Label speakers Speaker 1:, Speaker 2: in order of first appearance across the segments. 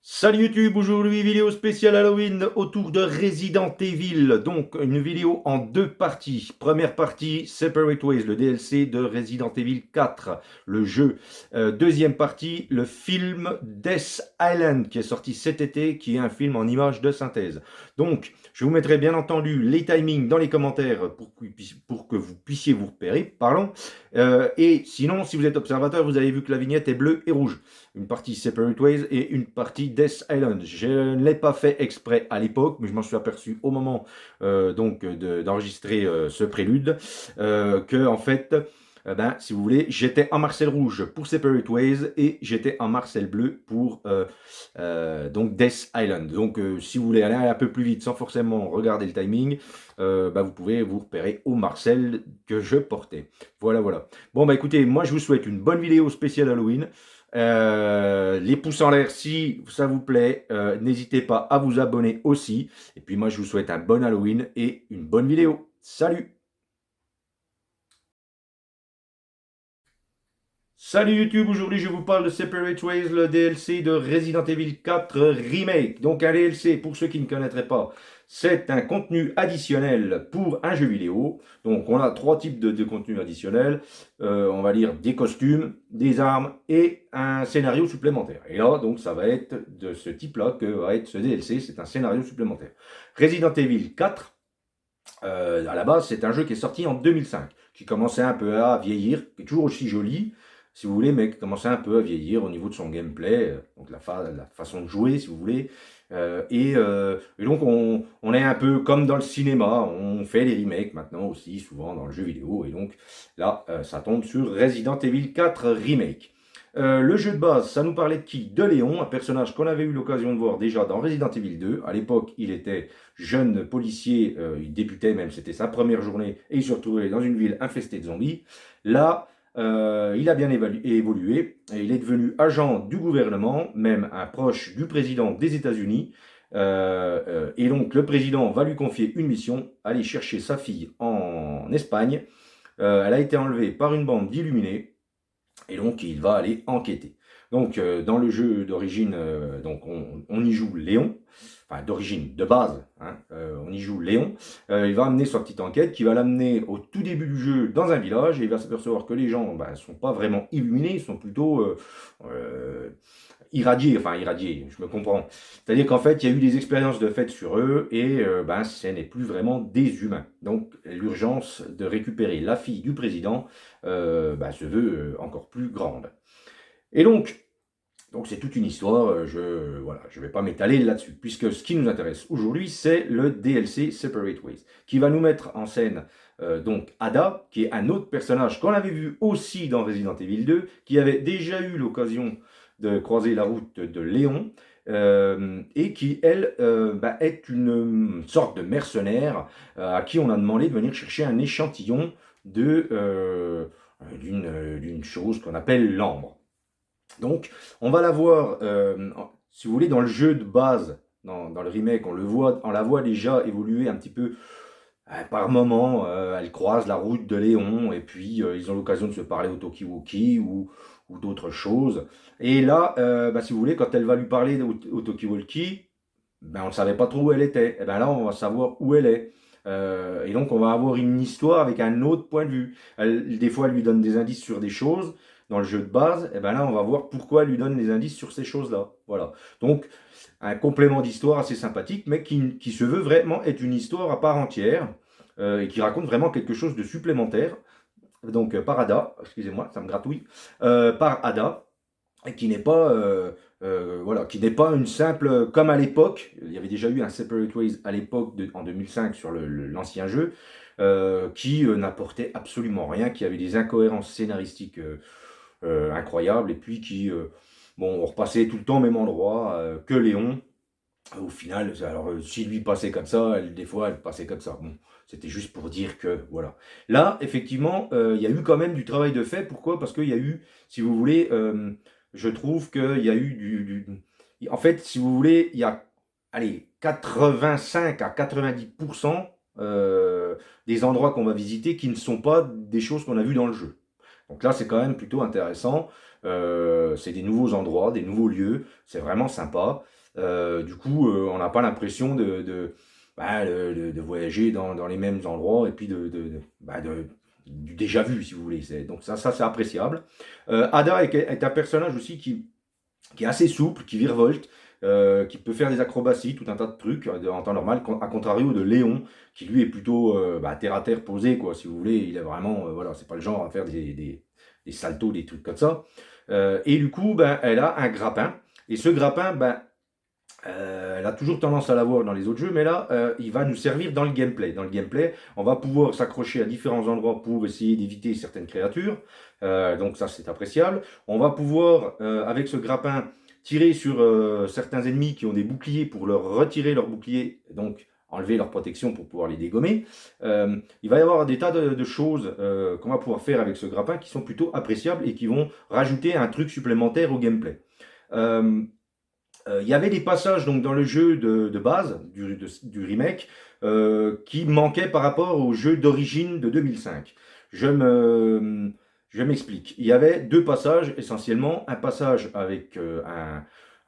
Speaker 1: Salut YouTube, aujourd'hui vidéo spéciale Halloween autour de Resident Evil, donc une vidéo en deux parties. Première partie, Separate Ways, le DLC de Resident Evil 4, le jeu. Deuxième partie, le film Death Island qui est sorti cet été, qui est un film en images de synthèse. Donc, je vous mettrai bien entendu les timings dans les commentaires pour que vous puissiez vous repérer, parlons. Et sinon, si vous êtes observateur, vous avez vu que la vignette est bleue et rouge. Une partie Separate Ways et une partie Death Island. Je ne l'ai pas fait exprès à l'époque, mais je m'en suis aperçu au moment d'enregistrer ce prélude que en fait, si vous voulez, j'étais en Marcel rouge pour Separate Ways et j'étais en Marcel bleu pour donc Death Island. Donc si vous voulez aller un peu plus vite sans forcément regarder le timing, vous pouvez vous repérer au Marcel que je portais. Voilà, voilà. Bon, écoutez, moi je vous souhaite une bonne vidéo spéciale Halloween. Les pouces en l'air si ça vous plaît, n'hésitez pas à vous abonner aussi. Et puis moi je vous souhaite un bon Halloween et une bonne vidéo. Salut! Salut YouTube, aujourd'hui je vous parle de Separate Ways, le DLC de Resident Evil 4 Remake. Donc un DLC, pour ceux qui ne connaîtraient pas, c'est un contenu additionnel pour un jeu vidéo. Donc on a trois types de contenus additionnels. On va dire des costumes, des armes et un scénario supplémentaire. Et là, donc ça va être de ce type-là que va être ce DLC, c'est un scénario supplémentaire. Resident Evil 4, à la base, c'est un jeu qui est sorti en 2005, qui commençait un peu à vieillir, qui est toujours aussi joli, si vous voulez, mais qui commençait un peu à vieillir au niveau de son gameplay, donc la façon de jouer, si vous voulez. Et donc, on est un peu comme dans le cinéma, on fait des remakes maintenant aussi, souvent dans le jeu vidéo. Et donc, là, ça tombe sur Resident Evil 4 Remake. Le jeu de base, ça nous parlait de qui? De Léon, un personnage qu'on avait eu l'occasion de voir déjà dans Resident Evil 2. À l'époque, il était jeune policier, il débutait même, c'était sa première journée, et il se retrouvait dans une ville infestée de zombies. Là, il a bien évolué, et il est devenu agent du gouvernement, même un proche du président des États-Unis. Et donc, le président va lui confier une mission, aller chercher sa fille en Espagne. Elle a été enlevée par une bande d'illuminés. Et donc, il va aller enquêter. Donc, dans le jeu d'origine, on y joue Léon, enfin d'origine, de base, hein, on y joue Léon. Il va amener sa petite enquête qui va l'amener au tout début du jeu dans un village et il va s'apercevoir que les gens ne sont pas vraiment illuminés, ils sont plutôt irradiés, enfin irradiés, je me comprends. C'est-à-dire qu'en fait, il y a eu des expériences de fait sur eux et ce n'est plus vraiment des humains. Donc, l'urgence de récupérer la fille du président se veut encore plus grande. Et donc c'est toute une histoire, je vais pas m'étaler là-dessus, puisque ce qui nous intéresse aujourd'hui, c'est le DLC Separate Ways, qui va nous mettre en scène donc Ada, qui est un autre personnage qu'on avait vu aussi dans Resident Evil 2, qui avait déjà eu l'occasion de croiser la route de Léon, et qui, elle, est une sorte de mercenaire à qui on a demandé de venir chercher un échantillon d'une chose qu'on appelle l'ambre. Donc, on va la voir, si vous voulez, dans le jeu de base, dans le remake, on la voit déjà évoluer un petit peu par moment. Elle croise la route de Léon, et puis ils ont l'occasion de se parler au Talkie-Walkie ou d'autres choses. Et là, si vous voulez, quand elle va lui parler au Talkie-Walkie, on ne savait pas trop où elle était. Et bien là, on va savoir où elle est. Et donc, on va avoir une histoire avec un autre point de vue. Des fois, elle lui donne des indices sur des choses dans le jeu de base. Et bien là, on va voir pourquoi elle lui donne des indices sur ces choses-là. Voilà. Donc, un complément d'histoire assez sympathique, mais qui se veut vraiment être une histoire à part entière et qui raconte vraiment quelque chose de supplémentaire. Donc, par Ada, excusez-moi, ça me gratouille, par Ada, et qui n'est pas voilà, qui n'est pas une simple, comme à l'époque, il y avait déjà eu un Separate Ways à l'époque, en 2005 sur l'ancien jeu, qui n'apportait absolument rien, qui avait des incohérences scénaristiques incroyables, et puis on repassait tout le temps au même endroit, que Léon, au final, alors si lui passait comme ça, des fois elle passait comme ça. Bon, c'était juste pour dire que, voilà. Là, effectivement, il y a eu quand même du travail de fait. Pourquoi? Parce qu'il y a eu, si vous voulez, je trouve qu'il y a eu en fait, si vous voulez, il y a, allez, 85 à 90% des endroits qu'on va visiter qui ne sont pas des choses qu'on a vues dans le jeu. Donc là, c'est quand même plutôt intéressant. C'est des nouveaux endroits, des nouveaux lieux, c'est vraiment sympa. Du coup, on n'a pas l'impression de voyager dans les mêmes endroits et puis du déjà vu, si vous voulez. Donc ça c'est appréciable. Ada est un personnage aussi qui est assez souple, qui virevolte, qui peut faire des acrobaties, tout un tas de trucs en temps normal, à contrario de Léon, qui lui est plutôt terre à terre posé, quoi, si vous voulez. Il est vraiment, voilà, c'est pas le genre à faire des saltos, des trucs comme ça. Et du coup, elle a un grappin. Et ce grappin, elle a toujours tendance à l'avoir dans les autres jeux, mais là, il va nous servir dans le gameplay. Dans le gameplay, on va pouvoir s'accrocher à différents endroits pour essayer d'éviter certaines créatures. Donc ça, c'est appréciable. On va pouvoir, avec ce grappin, tirer sur certains ennemis qui ont des boucliers pour leur retirer leurs boucliers, donc enlever leur protection pour pouvoir les dégommer. Il va y avoir des tas de choses qu'on va pouvoir faire avec ce grappin qui sont plutôt appréciables et qui vont rajouter un truc supplémentaire au gameplay. Il y avait des passages donc dans le jeu de base du remake qui manquaient par rapport au jeu d'origine de 2005. Je m'explique. Il y avait deux passages essentiellement. Un passage avec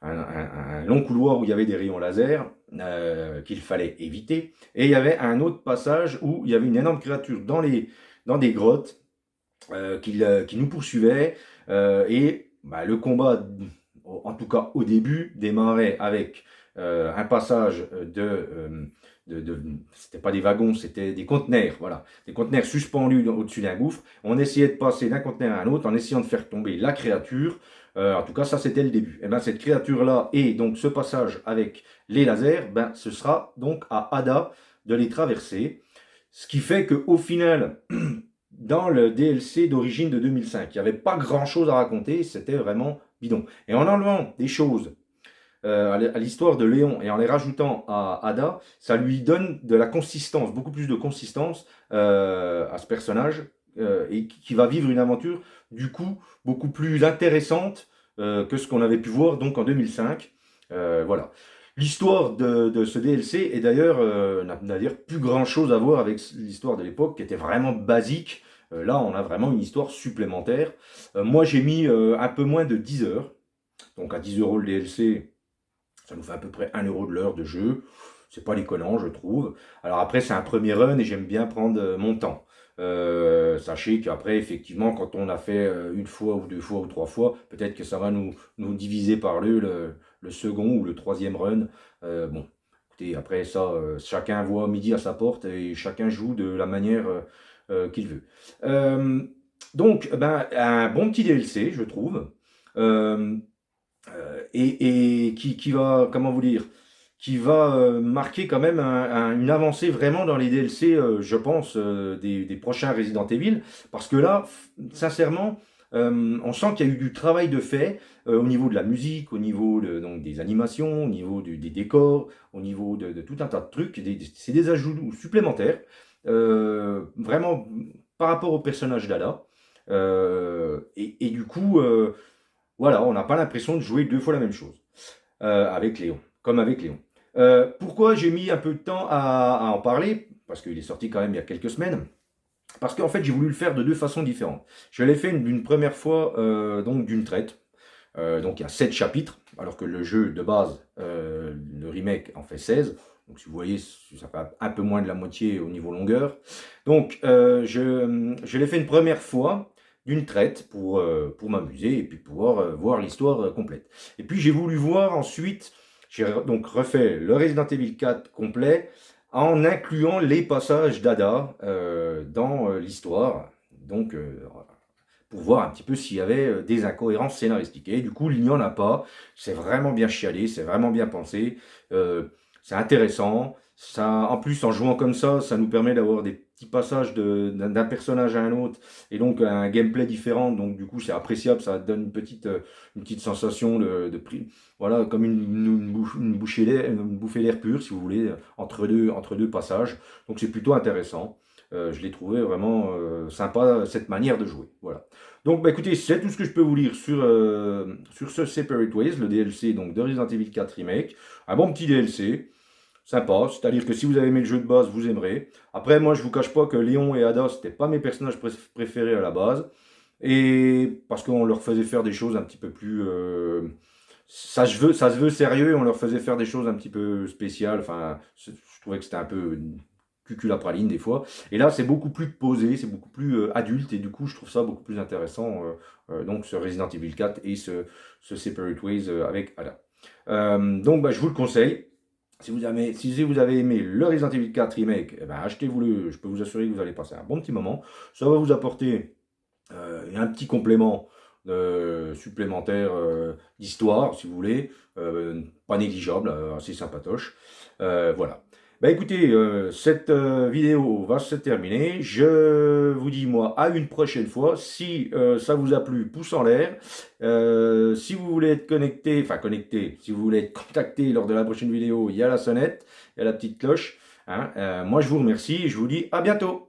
Speaker 1: un long couloir où il y avait des rayons laser qu'il fallait éviter. Et il y avait un autre passage où il y avait une énorme créature dans des grottes qui nous poursuivait. Le combat en tout cas au début, démarrait avec un passage c'était pas des wagons, c'était des conteneurs, voilà, des conteneurs suspendus au-dessus d'un gouffre. On essayait de passer d'un conteneur à un autre en essayant de faire tomber la créature. En tout cas, ça c'était le début. Et cette créature-là et donc ce passage avec les lasers, ce sera donc à Ada de les traverser. Ce qui fait qu'au final, dans le DLC d'origine de 2005, il n'y avait pas grand-chose à raconter, c'était vraiment bidon. Et en enlevant des choses à l'histoire de Léon et en les rajoutant à Ada, ça lui donne de la consistance, beaucoup plus de consistance à ce personnage et qui va vivre une aventure du coup beaucoup plus intéressante que ce qu'on avait pu voir donc en 2005. Voilà. L'histoire de ce DLC est d'ailleurs n'a d'ailleurs plus grand chose à voir avec l'histoire de l'époque qui était vraiment basique. Là, on a vraiment une histoire supplémentaire. Moi, j'ai mis un peu moins de 10 heures. Donc à 10 euros le DLC, ça nous fait à peu près 1 euro de l'heure de jeu. C'est pas déconnant, je trouve. Alors après, c'est un premier run et j'aime bien prendre mon temps. Sachez qu'après, effectivement, quand on a fait une fois ou deux fois ou trois fois, peut-être que ça va nous diviser par le second ou le troisième run. Bon, écoutez, après ça, chacun voit midi à sa porte et chacun joue de la manière qu'il veut. Donc, un bon petit DLC, je trouve, et qui va, comment vous dire, qui va marquer quand même une avancée vraiment dans les DLC, je pense, des prochains Resident Evil, parce que là, sincèrement, on sent qu'il y a eu du travail de fait au niveau de la musique, au niveau donc, des animations, au niveau des décors, au niveau de tout un tas de trucs. C'est des ajouts supplémentaires, vraiment par rapport au personnage d'Ada. Et du coup, voilà, on n'a pas l'impression de jouer deux fois la même chose avec Léon, comme avec Léon. Pourquoi j'ai mis un peu de temps à en parler? Parce qu'il est sorti quand même il y a quelques semaines. Parce qu'en fait, j'ai voulu le faire de deux façons différentes. Je l'ai fait une première fois donc d'une traite. Donc il y a 7 chapitres, alors que le jeu de base, le remake en fait 16. Donc si vous voyez, ça fait un peu moins de la moitié au niveau longueur. Donc je l'ai fait une première fois d'une traite pour m'amuser et puis pouvoir voir l'histoire complète. Et puis j'ai voulu voir ensuite, j'ai donc refait le Resident Evil 4 complet en incluant les passages d'Ada dans l'histoire. Donc pour voir un petit peu s'il y avait des incohérences scénaristiques. Et du coup, il n'y en a pas. C'est vraiment bien chialé, c'est vraiment bien pensé. C'est intéressant. Ça, en plus, en jouant comme ça nous permet d'avoir des petits passages d'un personnage à un autre et donc un gameplay différent. Donc du coup, c'est appréciable. Ça donne une petite sensation de prix. Voilà, comme une bouffée d'air pur, si vous voulez, entre deux passages. Donc c'est plutôt intéressant. Je l'ai trouvé vraiment sympa cette manière de jouer. Voilà. Donc écoutez, c'est tout ce que je peux vous dire sur ce Separate Ways, le DLC donc, de Resident Evil 4 Remake. Un bon petit DLC, sympa, c'est-à-dire que si vous avez aimé le jeu de base, vous aimerez. Après, moi je vous cache pas que Léon et Ada, c'était pas mes personnages préférés à la base. et parce qu'on leur faisait faire des choses un petit peu plus... ça se veut sérieux, et on leur faisait faire des choses un petit peu spéciales, enfin, je trouvais que c'était un peu cucul à praline des fois, et là c'est beaucoup plus posé, c'est beaucoup plus adulte, et du coup je trouve ça beaucoup plus intéressant, donc ce Resident Evil 4 et ce Separate Ways avec Ada. Donc bah, je vous le conseille. Si vous avez aimé le Resident Evil 4 Remake, eh ben, achetez-vous-le. Je peux vous assurer que vous allez passer un bon petit moment. Ça va vous apporter un petit complément supplémentaire d'histoire, si vous voulez. Pas négligeable, assez sympatoche. Voilà. Bah écoutez, cette vidéo va se terminer. Je vous dis moi à une prochaine fois. Si ça vous a plu, pouce en l'air. Si vous voulez être connecté, si vous voulez être contacté lors de la prochaine vidéo, il y a la sonnette, il y a la petite cloche. Hein. Moi je vous remercie et je vous dis à bientôt.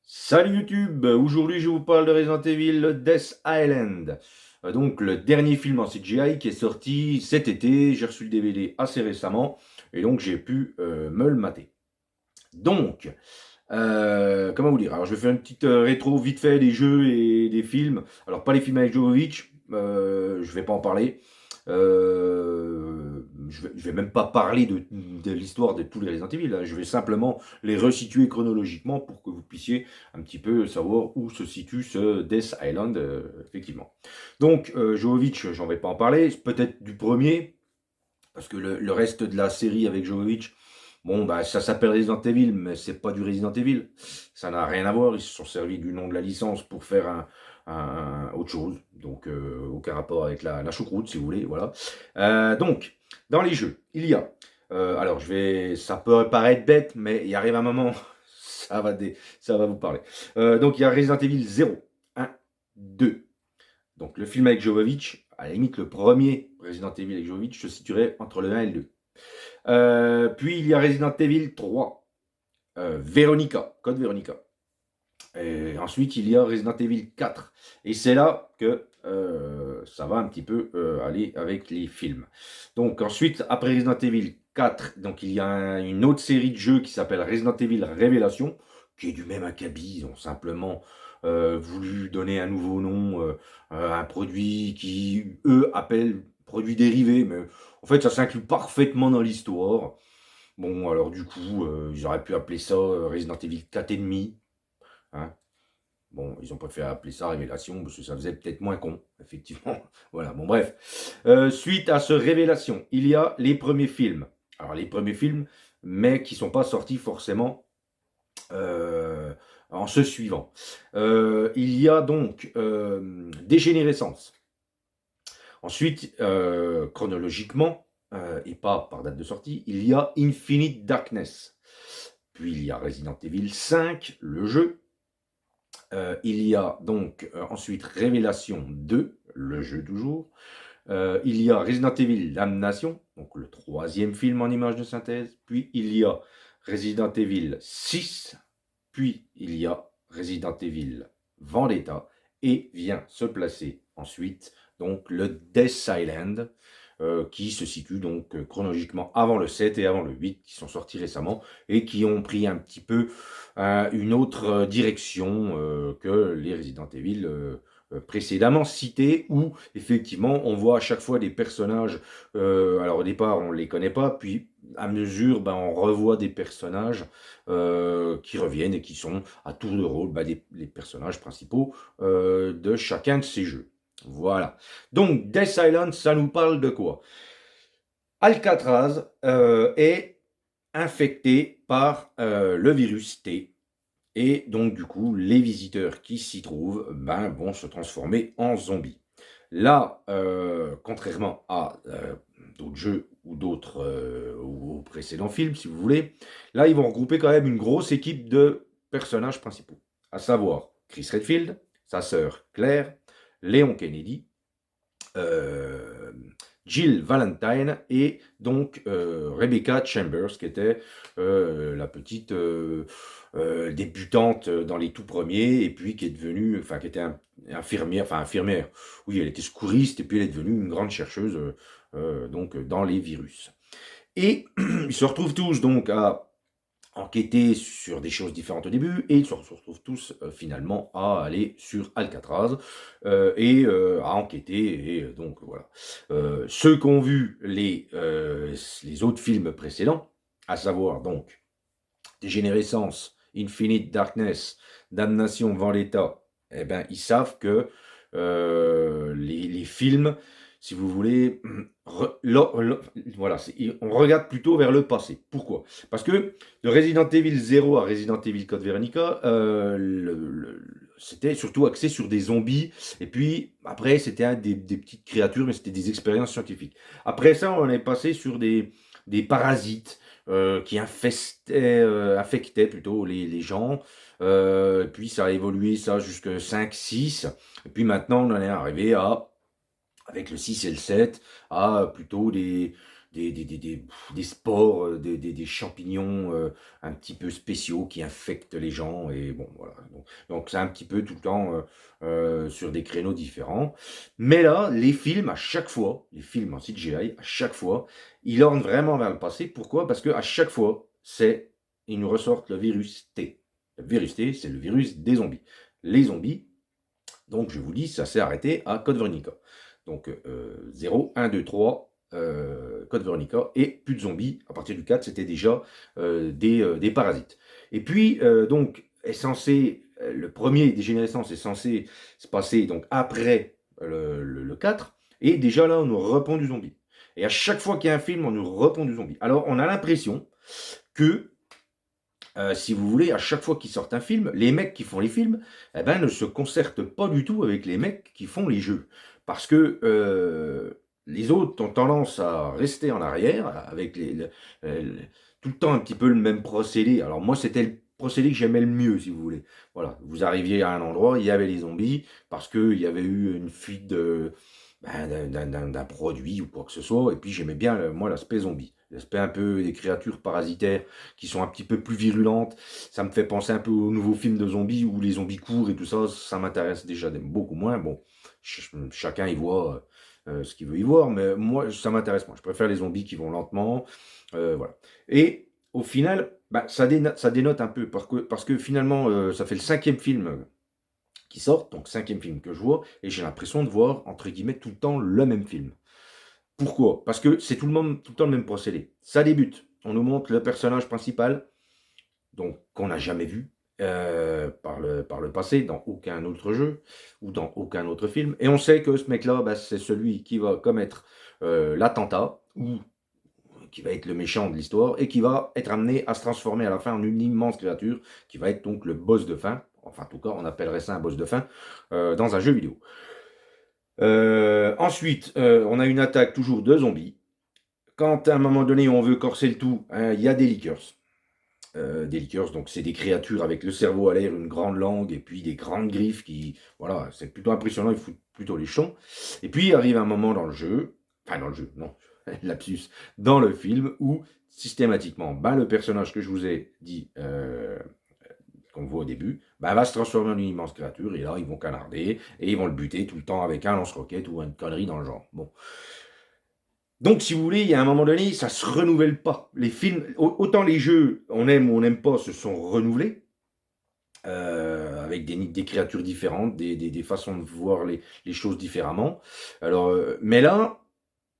Speaker 1: Salut YouTube, aujourd'hui je vous parle de Resident Evil Death Island. Donc le dernier film en CGI qui est sorti cet été, j'ai reçu le DVD assez récemment et donc j'ai pu me le mater. Donc, comment vous dire? Alors je vais faire une petite rétro vite fait des jeux et des films. Alors pas les films avec Jovovich, je vais pas en parler. Je vais même pas parler de l'histoire de tous les Resident Evil. Hein. Je vais simplement les resituer chronologiquement pour que vous puissiez un petit peu savoir où se situe ce Death Island, effectivement. Donc Jovovich, j'en vais pas en parler. Peut-être du premier, parce que le reste de la série avec Jovovich, bon, bah, ça s'appelle Resident Evil, mais c'est pas du Resident Evil. Ça n'a rien à voir. Ils se sont servis du nom de la licence pour faire autre chose. Donc, aucun rapport avec la choucroute, si vous voulez. Voilà. Donc, dans les jeux, il y a. Alors, ça peut paraître bête, mais il arrive un moment, ça va vous parler. Donc, il y a Resident Evil 0, 1, 2. Donc, le film avec Jovovich, à la limite, le premier Resident Evil avec Jovovich se situerait entre le 1 et le 2. Puis il y a Resident Evil 3, Veronica, Code Veronica. Et ensuite il y a Resident Evil 4. Et c'est là que ça va un petit peu aller avec les films. Donc ensuite, après Resident Evil 4, donc il y a une autre série de jeux qui s'appelle Resident Evil Révélation, qui est du même acabit. Ils ont simplement voulu donner un nouveau nom à un produit qui, eux, appellent produit dérivé, mais en fait, ça s'inclut parfaitement dans l'histoire. Bon, alors du coup, ils auraient pu appeler ça Resident Evil 4 et demi. Hein. Bon, ils ont préféré appeler ça Révélation, parce que ça faisait peut-être moins con, effectivement. Voilà, bon bref. Suite à ce Révélation, il y a les premiers films. Alors les premiers films, mais qui ne sont pas sortis forcément en se suivant. Il y a donc Dégénérescence. Ensuite, chronologiquement, et pas par date de sortie, il y a Infinite Darkness. Puis il y a Resident Evil 5, le jeu. Il y a donc ensuite Révélation 2, le jeu toujours. Il y a Resident Evil Damnation, donc le troisième film en image de synthèse. Puis il y a Resident Evil 6. Puis il y a Resident Evil Vendetta. Et vient se placer ensuite donc le Death Island, qui se situe donc chronologiquement avant le 7 et avant le 8, qui sont sortis récemment et qui ont pris un petit peu une autre direction que les Resident Evil précédemment cités, où effectivement on voit à chaque fois des personnages, alors au départ on ne les connaît pas, puis à mesure on revoit des personnages qui reviennent et qui sont à tour de rôle les personnages principaux de chacun de ces jeux. Voilà. Donc, Death Island, ça nous parle de quoi? Alcatraz est infecté par le virus T. Et donc, du coup, les visiteurs qui s'y trouvent vont se transformer en zombies. Là, contrairement à d'autres jeux ou ou précédents films, si vous voulez, là, ils vont regrouper quand même une grosse équipe de personnages principaux. À savoir Chris Redfield, sa sœur Claire, Léon Kennedy, Jill Valentine et donc Rebecca Chambers, qui était la petite débutante dans les tout premiers, et puis qui est devenue, qui était infirmière, oui, elle était secouriste, et puis elle est devenue une grande chercheuse donc dans les virus. Et ils se retrouvent tous donc à enquêter sur des choses différentes au début, et ils se retrouvent tous finalement à aller sur Alcatraz et à enquêter, et donc voilà. Ceux qui ont vu les autres films précédents, à savoir donc Dégénérescence, Infinite Darkness, Damnation, Vendetta, eh ben, ils savent que les films, si vous voulez, voilà, on regarde plutôt vers le passé. Pourquoi? Parce que de Resident Evil 0 à Resident Evil Code Veronica, c'était surtout axé sur des zombies, et puis après c'était des petites créatures, mais c'était des expériences scientifiques. Après ça, on est passé sur des parasites, qui affectait plutôt les gens. Puis ça a évolué ça jusqu'à 5, 6. Et puis maintenant, on en est arrivé à, avec le 6 et le 7, à plutôt des spores, des champignons un petit peu spéciaux qui infectent les gens. Et bon, voilà. Donc c'est un petit peu tout le temps sur des créneaux différents. Mais là, les films, à chaque fois, les films en CGI, à chaque fois, ils ornent vraiment vers le passé. Pourquoi? Parce qu'à chaque fois, ils nous ressortent le virus T. Le virus T, c'est le virus des zombies. Les zombies, donc je vous dis, ça s'est arrêté à Code Veronica. Donc 0, 1, 2, 3, Code Veronica, et plus de zombies. À partir du 4, c'était déjà des parasites. Et puis, donc, le premier Dégénérescence est censé se passer donc après le 4, et déjà là, on nous répond du zombie. Et à chaque fois qu'il y a un film, on nous répond du zombie. Alors, on a l'impression que si vous voulez, à chaque fois qu'ils sortent un film, les mecs qui font les films, eh ben, ne se concertent pas du tout avec les mecs qui font les jeux. Parce que les autres ont tendance à rester en arrière, avec tout le temps un petit peu le même procédé. Alors moi, c'était le procédé que j'aimais le mieux, si vous voulez. Voilà, vous arriviez à un endroit, il y avait les zombies, parce qu'il y avait eu une fuite d'un produit ou quoi que ce soit, et puis j'aimais bien, moi, l'aspect zombie. L'aspect un peu des créatures parasitaires qui sont un petit peu plus virulentes. Ça me fait penser un peu aux nouveaux films de zombies où les zombies courent et tout ça. Ça m'intéresse déjà beaucoup moins. Bon, chacun y voit ce qu'il veut y voir, mais moi, ça m'intéresse moins. Je préfère les zombies qui vont lentement. Voilà. Et au final, ça dénote un peu parce que finalement, ça fait le 5e film qui sort, donc 5e film que je vois, et j'ai l'impression de voir, entre guillemets, tout le temps le même film. Pourquoi? Parce que c'est tout le temps le même procédé. Ça débute. On nous montre le personnage principal, donc qu'on n'a jamais vu par le passé, dans aucun autre jeu ou dans aucun autre film. Et on sait que ce mec-là, c'est celui qui va commettre l'attentat, ou qui va être le méchant de l'histoire, et qui va être amené à se transformer à la fin en une immense créature, qui va être donc le boss de fin. Enfin, en tout cas, on appellerait ça un boss de fin dans un jeu vidéo. Ensuite, on a une attaque toujours de zombies. Quand à un moment donné on veut corser le tout, hein, il y a des lickers. Des lickers, donc c'est des créatures avec le cerveau à l'air, une grande langue et puis des grandes griffes qui, voilà, c'est plutôt impressionnant, ils foutent plutôt les chons. Et puis arrive un moment dans le jeu, enfin dans le jeu, non, lapsus, dans le film où systématiquement, le personnage que je vous ai dit, qu'on voit au début, va se transformer en une immense créature, et là ils vont canarder et ils vont le buter tout le temps avec un lance-roquette ou une connerie dans le genre. Bon. Donc, si vous voulez, il y a un moment donné, ça se renouvelle pas. Les films, autant les jeux, on aime ou on n'aime pas, se sont renouvelés, avec des créatures différentes, des façons de voir les choses différemment. Alors, mais là,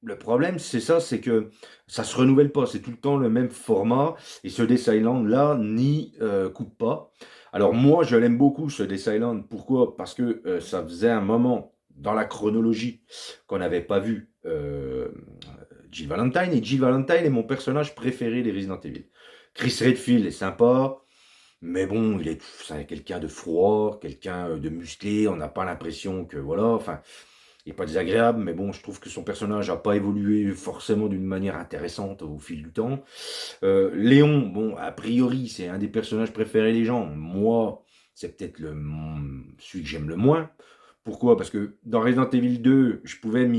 Speaker 1: le problème, c'est ça, c'est que ça se renouvelle pas. C'est tout le temps le même format, et ce Death Island là n'y coupe pas. Alors moi, je l'aime beaucoup, ce Death Island. Pourquoi? Parce que ça faisait un moment dans la chronologie qu'on n'avait pas vu Jill Valentine, et Jill Valentine est mon personnage préféré des Resident Evil. Chris Redfield est sympa, mais bon, c'est quelqu'un de froid, quelqu'un de musclé, on n'a pas l'impression que, voilà, enfin, il n'est pas désagréable, mais bon, je trouve que son personnage n'a pas évolué forcément d'une manière intéressante au fil du temps. Léon, bon, a priori, c'est un des personnages préférés des gens. Moi, c'est peut-être celui que j'aime le moins. Pourquoi? Parce que dans Resident Evil 2, je pouvais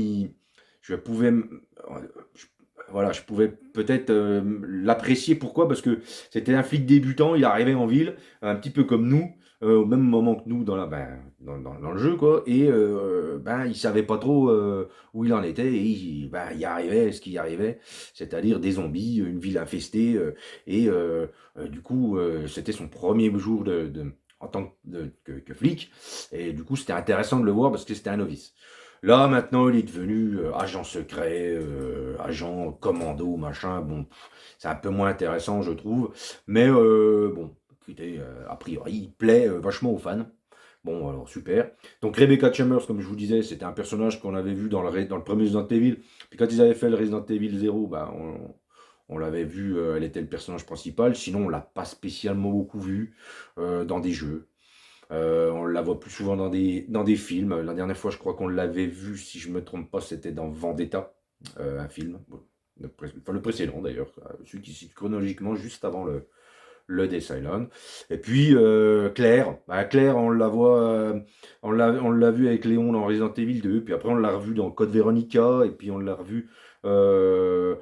Speaker 1: voilà, je pouvais peut-être l'apprécier. Pourquoi? Parce que c'était un flic débutant, il arrivait en ville, un petit peu comme nous, au même moment que nous dans le jeu, quoi. Et il savait pas trop où il en était, et il arrivait ce qui y arrivait, c'est-à-dire des zombies, une ville infestée, du coup, c'était son premier jour en tant que flic, et du coup, c'était intéressant de le voir parce que c'était un novice. Là, maintenant, il est devenu agent secret, agent commando, machin. Bon, c'est un peu moins intéressant, je trouve. Mais bon, écoutez, a priori, il plaît vachement aux fans. Bon, alors super. Donc Rebecca Chambers, comme je vous disais, c'était un personnage qu'on avait vu dans le premier Resident Evil. Puis quand ils avaient fait le Resident Evil 0, on l'avait vu, elle était le personnage principal. Sinon, on l'a pas spécialement beaucoup vu dans des jeux. On la voit plus souvent dans des films. La dernière fois, je crois qu'on l'avait vu, si je ne me trompe pas, c'était dans Vendetta, un film. Bon, le précédent d'ailleurs, celui qui se situe chronologiquement juste avant le Death Island. Et puis Claire, Claire, on la voit, on l'a vu avec Léon dans Resident Evil 2, puis après on l'a revu dans Code Veronica, et puis on l'a revu dans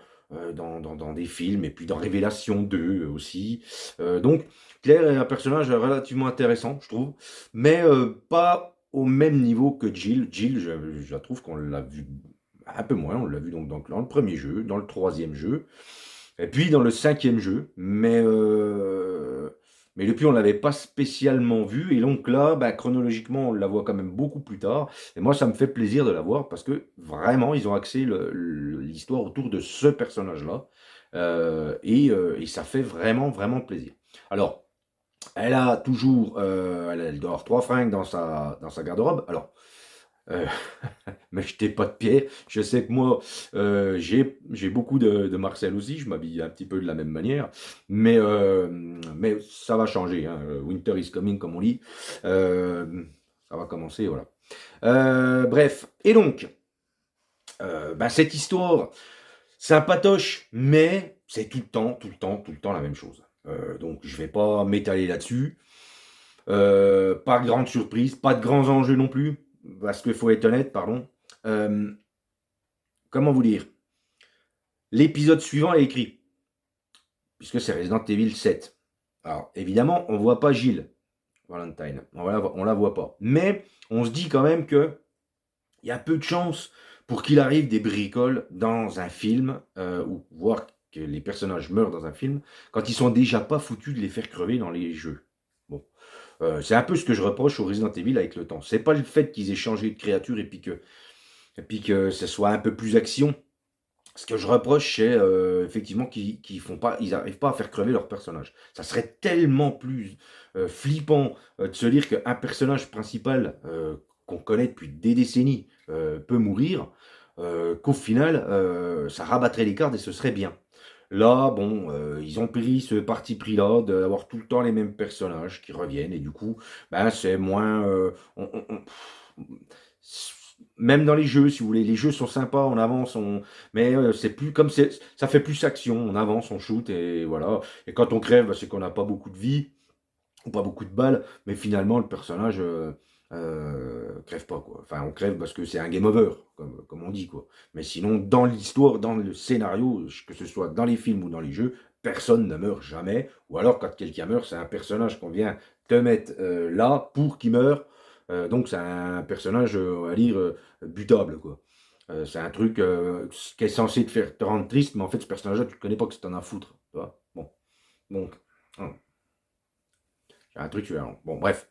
Speaker 1: des films, et puis dans Révélation 2 aussi. Donc Claire est un personnage relativement intéressant, je trouve, mais pas au même niveau que Jill. Jill, je la trouve qu'on l'a vu un peu moins, on l'a vu donc dans le premier jeu, dans le troisième jeu, et puis dans le cinquième jeu, mais depuis on ne l'avait pas spécialement vu, et donc là, chronologiquement, on la voit quand même beaucoup plus tard, et moi ça me fait plaisir de la voir, parce que vraiment, ils ont axé l'histoire autour de ce personnage-là, et ça fait vraiment, vraiment plaisir. Alors, elle a toujours, elle doit avoir 3 fringues dans sa garde-robe. Alors, euh, mais jetez pas de pierre. Je sais que moi, j'ai beaucoup de Marcel aussi. Je m'habille un petit peu de la même manière. Mais ça va changer, hein. Winter is coming, comme on dit. Ça va commencer, voilà. Bref. Et donc, cette histoire, sympatoche, mais c'est tout le temps, tout le temps, tout le temps la même chose. Donc, je vais pas m'étaler là-dessus. Pas de grande surprise, pas de grands enjeux non plus, parce qu'il faut être honnête, pardon. Euh, Comment vous dire? L'épisode suivant est écrit, puisque c'est Resident Evil 7. Alors, évidemment, on ne voit pas Jill Valentine, on la voit pas. Mais on se dit quand même que il y a peu de chances pour qu'il arrive des bricoles dans un film, ou voir que les personnages meurent dans un film, quand ils sont déjà pas foutus de les faire crever dans les jeux. Bon. C'est un peu ce que je reproche au Resident Evil avec le temps. C'est pas le fait qu'ils aient changé de créature et puis que ce soit un peu plus action. Ce que je reproche, c'est effectivement ils n'arrivent pas à faire crever leur personnage. Ça serait tellement plus flippant de se dire qu'un personnage principal qu'on connaît depuis des décennies peut mourir, qu'au final, ça rabattrait les cartes et ce serait bien. Là, bon, ils ont pris ce parti pris-là d'avoir tout le temps les mêmes personnages qui reviennent, et du coup, c'est moins. Même dans les jeux, si vous voulez, les jeux sont sympas, on avance, mais c'est plus comme ça fait plus action, on avance, on shoot, et voilà. Et quand on crève, c'est qu'on n'a pas beaucoup de vie, ou pas beaucoup de balles, mais finalement, le personnage crève pas, quoi. Enfin, on crève parce que c'est un game over, comme on dit, quoi. Mais sinon, dans l'histoire, dans le scénario, que ce soit dans les films ou dans les jeux, personne ne meurt jamais. Ou alors, quand quelqu'un meurt, c'est un personnage qu'on vient te mettre là pour qu'il meure. Donc, c'est un personnage, on va dire, butable, quoi. C'est un truc qui est censé te rendre triste, mais en fait, ce personnage-là, tu ne connais pas que c'est en as à foutre. Tu vois, bon. Donc, hein, j'ai un truc, bon, bref.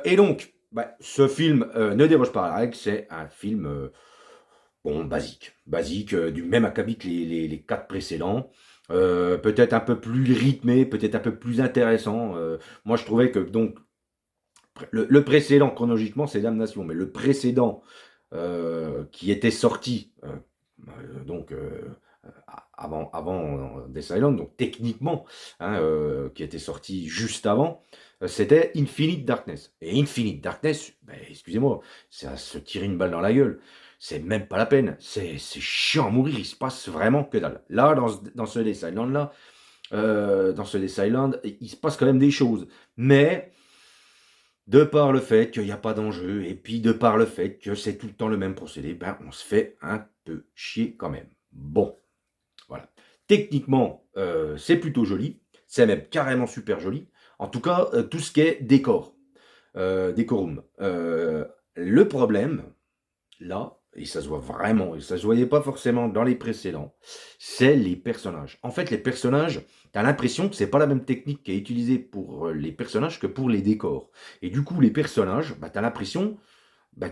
Speaker 1: Et donc, ce film ne déroge pas à la règle, c'est un film bon, basique, du même acabit que les 4 précédents. Peut-être un peu plus rythmé, peut-être un peu plus intéressant. Moi, je trouvais que donc le précédent, chronologiquement, c'est Damnation, mais le précédent qui était sorti donc avant Death Island, donc techniquement, hein, qui était sorti juste avant, c'était Infinite Darkness. Et Infinite Darkness, excusez-moi, ça se tire une balle dans la gueule. C'est même pas la peine. C'est chiant à mourir, il se passe vraiment que dalle. Là, dans ce Death Island-là, dans ce Death Island, il se passe quand même des choses. Mais de par le fait qu'il n'y a pas d'enjeu, et puis de par le fait que c'est tout le temps le même procédé, on se fait un peu chier quand même. Bon. Voilà. Techniquement, c'est plutôt joli, c'est même carrément super joli. En tout cas, tout ce qui est décor, décorum. Le problème, là, et ça se voit vraiment, et ça se voyait pas forcément dans les précédents, c'est les personnages. En fait, les personnages, tu as l'impression que c'est pas la même technique qui est utilisée pour les personnages que pour les décors. Et du coup, les personnages, bah, tu as l'impression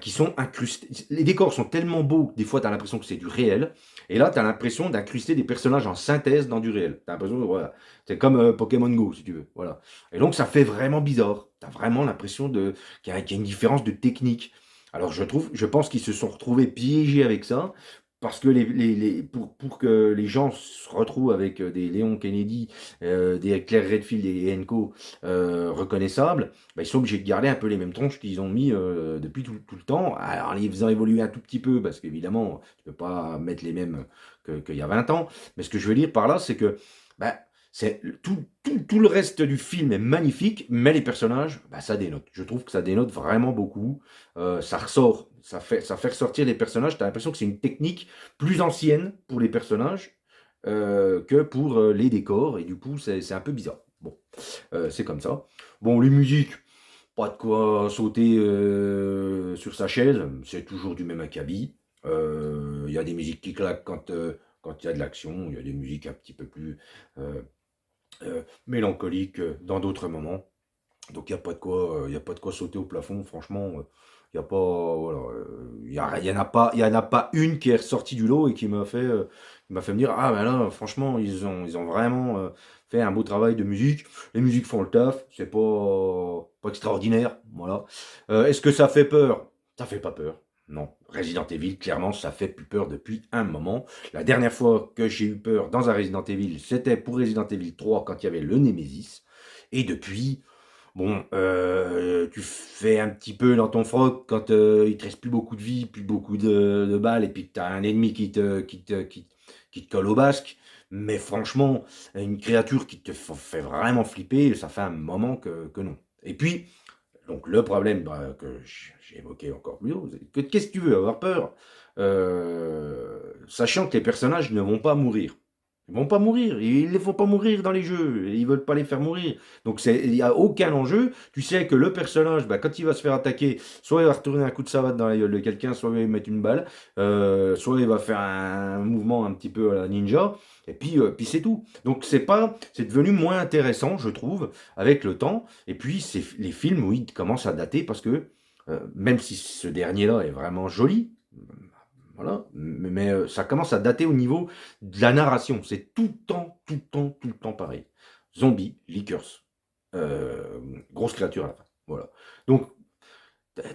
Speaker 1: qui sont incrustés. Les décors sont tellement beaux que des fois, tu as l'impression que c'est du réel. Et là, tu as l'impression d'incruster des personnages en synthèse dans du réel. T'as l'impression, voilà, c'est comme Pokémon Go, si tu veux. Voilà. Et donc, ça fait vraiment bizarre. Tu as vraiment l'impression qu'il y a une différence de technique. Alors, je pense qu'ils se sont retrouvés piégés avec ça. Parce que pour que les gens se retrouvent avec des Léon Kennedy, des Claire Redfield et Co. Reconnaissables, bah, ils sont obligés de garder un peu les mêmes tronches qu'ils ont mis depuis tout le temps, alors en les faisant évoluer un tout petit peu, parce qu'évidemment, tu ne peux pas mettre les mêmes qu'il y a 20 ans. Mais ce que je veux dire par là, c'est que bah, tout le reste du film est magnifique, mais les personnages, bah, ça dénote. Je trouve que ça dénote vraiment beaucoup. Ça ressort, ça fait ressortir les personnages. Tu as l'impression que c'est une technique plus ancienne pour les personnages que pour les décors, et du coup, c'est un peu bizarre. Bon, c'est comme ça. Bon, les musiques, pas de quoi sauter sur sa chaise, c'est toujours du même acabit. Il y a des musiques qui claquent quand il y a de l'action, il y a des musiques un petit peu plus euh, mélancoliques dans d'autres moments. Donc il n'y a pas de quoi, il y a pas de quoi sauter au plafond, franchement. Il y a pas, voilà, il y en a pas une qui est ressortie du lot et qui m'a fait me dire ah ben là, franchement, ils ont vraiment fait un beau travail de musique. Les musiques font le taf, c'est pas extraordinaire, voilà. Est-ce que ça fait peur? Ça fait pas peur. Non, Resident Evil, clairement, ça fait plus peur depuis un moment. La dernière fois que j'ai eu peur dans un Resident Evil, c'était pour Resident Evil 3 quand il y avait le Nemesis. Et depuis, bon, tu fais un petit peu dans ton froc quand il te reste plus beaucoup de vie, plus beaucoup de balles, et puis que tu as un ennemi qui te colle au basque. Mais franchement, une créature qui te fait vraiment flipper, ça fait un moment que non. Et puis, donc le problème que j'ai évoqué encore plus haut, c'est que qu'est-ce que tu veux avoir peur, sachant que les personnages ne vont pas mourir. Ils vont pas mourir, ils ne font pas mourir dans les jeux, ils veulent pas les faire mourir. Donc il n'y a aucun enjeu. Tu sais que le personnage, quand il va se faire attaquer, soit il va retourner un coup de savate dans la gueule de quelqu'un, soit il va mettre une balle, soit il va faire un mouvement un petit peu à la ninja, et puis c'est tout. Donc c'est devenu moins intéressant, je trouve, avec le temps. Et puis les films, oui, commencent à dater parce que même si ce dernier-là est vraiment joli, voilà. Mais ça commence à dater au niveau de la narration. C'est tout le temps, tout le temps, tout le temps pareil. Zombies, lickers, grosse créature à la fin. Voilà. Donc,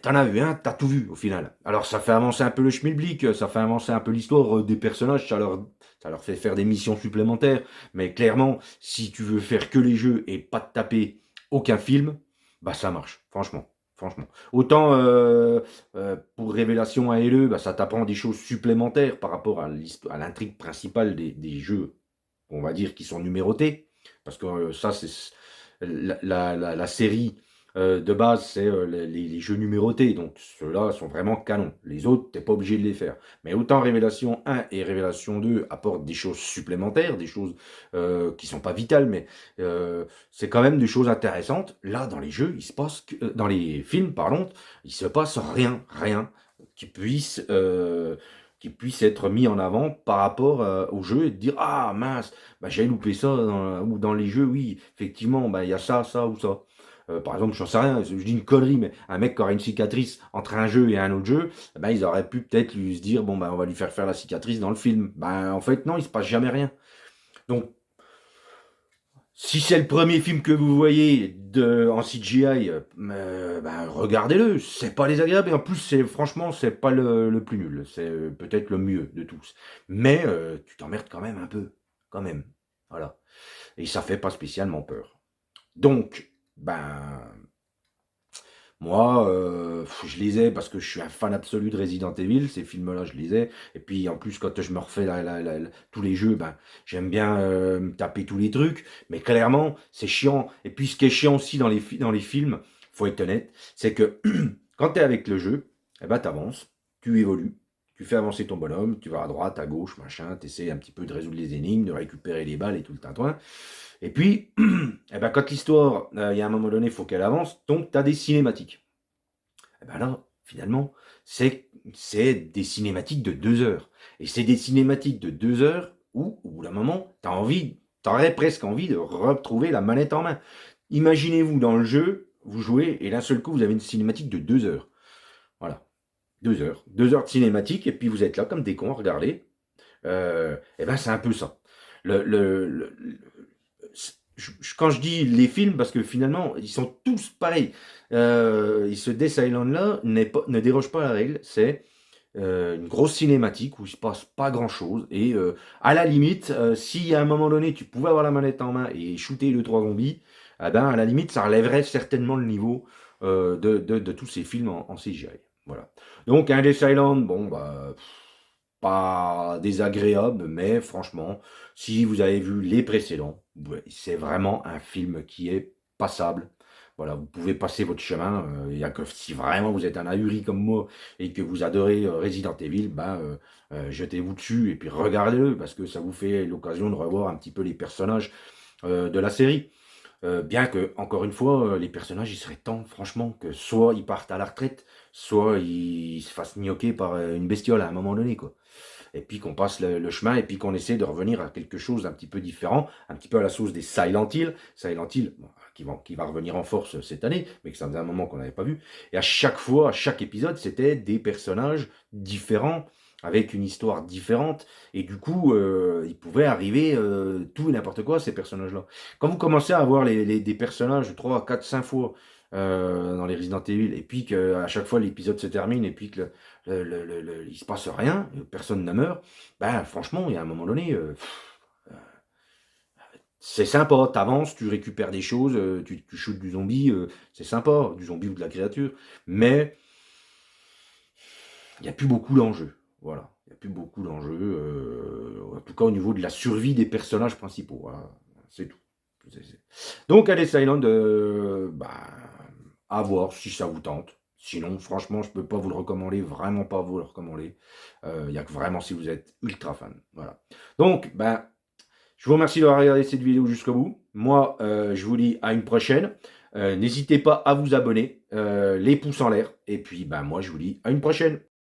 Speaker 1: t'en as vu un, t'as tout vu au final. Alors, ça fait avancer un peu le schmilblick, ça fait avancer un peu l'histoire des personnages, ça leur fait faire des missions supplémentaires. Mais clairement, si tu veux faire que les jeux et pas te taper aucun film, bah ça marche, franchement. Franchement. Autant pour Révélation 1 et 2, ça t'apprend des choses supplémentaires par rapport à l'intrigue principale des jeux, on va dire, qui sont numérotés. Parce que ça, c'est la série de base, c'est les jeux numérotés. Donc ceux-là sont vraiment canons. Les autres, t'es pas obligé de les faire. Mais autant Révélation 1 et Révélation 2 apportent des choses supplémentaires, des choses qui sont pas vitales, mais c'est quand même des choses intéressantes. Là, dans les jeux, dans les films, pardon, il se passe rien qui puisse être mis en avant par rapport au jeu et de dire ah mince, j'ai loupé ça ou dans les jeux, oui, effectivement, il y a ça ou ça. Par exemple, j'en sais rien, je dis une connerie, mais un mec qui aurait une cicatrice entre un jeu et un autre jeu, ils auraient pu peut-être lui se dire bon on va lui faire la cicatrice dans le film. En fait non, il se passe jamais rien. Donc si c'est le premier film que vous voyez en CGI, regardez-le. C'est pas désagréable et en plus, franchement, c'est pas le plus nul. C'est peut-être le mieux de tous. Mais tu t'emmerdes quand même un peu, quand même. Voilà. Et ça fait pas spécialement peur. Donc, moi, je les ai parce que je suis un fan absolu de Resident Evil, ces films-là, je les ai. Et puis en plus, quand je me refais tous les jeux, j'aime bien me taper tous les trucs. Mais clairement, c'est chiant. Et puis ce qui est chiant aussi dans les films, faut être honnête, c'est que quand tu es avec le jeu, tu avances, tu évolues, tu fais avancer ton bonhomme, tu vas à droite, à gauche, machin, tu essaies un petit peu de résoudre les énigmes, de récupérer les balles et tout le tintouin. Et puis, eh ben, quand l'histoire, il y a un moment donné, il faut qu'elle avance, donc tu as des cinématiques. Eh ben là, finalement, c'est des cinématiques de 2 heures. Et c'est des cinématiques de 2 heures où, au bout d'un moment, t'aurais presque envie de retrouver la manette en main. Imaginez-vous dans le jeu, vous jouez, et d'un seul coup, vous avez une cinématique de 2 heures. Voilà, 2 heures. 2 heures de cinématique, et puis vous êtes là comme des cons à regarder. Et ben c'est un peu ça. Quand je dis les films, parce que finalement, ils sont tous pareils. Ce Death Island-là ne déroge pas à la règle. C'est une grosse cinématique où il se passe pas grand-chose. Et à la limite, si à un moment donné, tu pouvais avoir la manette en main et shooter 2-3 zombies, eh ben, à la limite, ça relèverait certainement le niveau de tous ces films en CGI. Voilà. Donc, un Death Island, bon, bah, pas désagréable, mais franchement, si vous avez vu les précédents, ouais, c'est vraiment un film qui est passable. Voilà, vous pouvez passer votre chemin. Il y a que si vraiment vous êtes un ahuri comme moi et que vous adorez Resident Evil, ben, jetez-vous dessus et puis regardez-le parce que ça vous fait l'occasion de revoir un petit peu les personnages de la série. Bien que, encore une fois, les personnages, il serait temps, franchement, que soit ils partent à la retraite, soit ils se fassent gnoquer par une bestiole à un moment donné, quoi. Et puis qu'on passe le chemin, et puis qu'on essaie de revenir à quelque chose d'un petit peu différent, un petit peu à la sauce des Silent Hill. Silent Hill, bon, qui va revenir en force cette année, mais que ça faisait un moment qu'on n'avait pas vu. Et à chaque fois, à chaque épisode, c'était des personnages différents, avec une histoire différente, et du coup, il pouvait arriver tout et n'importe quoi, ces personnages-là. Quand vous commencez à avoir des personnages 3, 4, 5 fois dans les Resident Evil, et puis qu'à chaque fois l'épisode se termine, et puis que il se passe rien, personne ne meurt, ben franchement, il y a un moment donné, c'est sympa, t'avances, tu récupères des choses, tu shootes du zombie, c'est sympa, du zombie ou de la créature, mais il n'y a plus beaucoup d'enjeux. Voilà, il n'y a plus beaucoup d'enjeux, en tout cas au niveau de la survie des personnages principaux. Voilà, c'est tout. Donc, Allez Silent, bah, à voir si ça vous tente. Sinon, franchement, je peux pas vous le recommander, vraiment pas vous le recommander. Il y a que vraiment si vous êtes ultra fan. Voilà. Donc, ben, je vous remercie d'avoir regardé cette vidéo jusqu'au bout. Moi, je vous dis à une prochaine. N'hésitez pas à vous abonner, les pouces en l'air. Et puis, ben, moi, je vous dis à une prochaine.